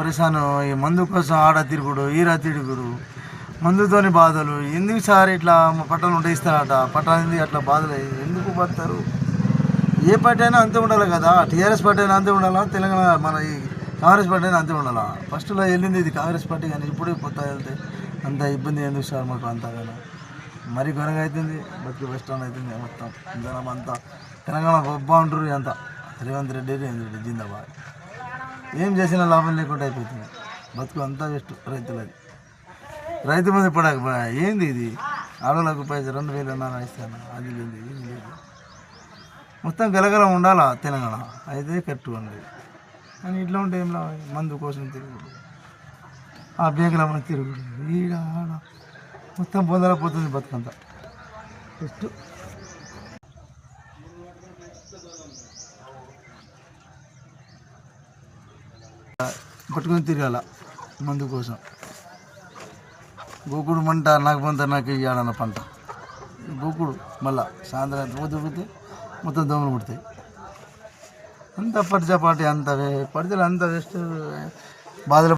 పరిశాను ఈ మందు కోసం ఆడ తిరుగుడు ఈర తిరుగుడు మందుతోని బాధలు. ఎందుకు సార్ ఇట్లా మా పట్టాలు ఉంటే ఇస్తారట, పట్టాలు అట్లా బాధలు ఎందుకు పడతారు? ఏ పార్టీ అయినా అంతే ఉండాలి కదా. టీఆర్ఎస్ పార్టీ అయినా అంతే ఉండాలా, తెలంగాణ మన ఈ కాంగ్రెస్ పార్టీ అయినా అంతే ఉండాలా. ఫస్ట్లో వెళ్ళింది ఇది కాంగ్రెస్ పార్టీ, కానీ ఇప్పుడు కొత్త వెళ్తే అంత ఇబ్బంది ఎందుకు సార్ మాకు అంతగానో? మరీ ఘనంగా అవుతుంది, బతికి బెస్టాన్ అవుతుంది మొత్తం. జనం అంతా తెలంగాణ బాగుంటారు అంతా. రేవంత్ రెడ్డి జిందాబాద్. ఏం చేసినా లాభం లేకుండా అయిపోతుంది. బతుకు అంతా వేస్ట్ రైతులది. రైతు మీద పడక ఏంది ఇది? ఆడవాళ్ళకు పైసలు 2000 ఇస్తాను, అది లేదు ఇది లేదు. మొత్తం గలగల ఉండాలా తెలంగాణ, అయితే కరెక్ట్గా ఉండేది. కానీ ఇట్లా ఉంటే ఏం లాభం? మందు కోసం తిరుగుడు, ఆ బ్యాంకుల మన తిరుగుడు, ఈడ ఆడ మొత్తం పొందలేకపోతుంది బతుకంతా ఫస్ట్. పట్టుకొని తిరగాల మందు కోసం. గోకుడు మంట నాకు పంట నాకు ఇవ్వాలన్న పంట గోకుడు. మళ్ళా సాయంత్రం పోతే మొత్తం దోమలు పుడతాయి. అంత పడిచపాటి అంత పడితే అంత వేస్ట్ బాధలు.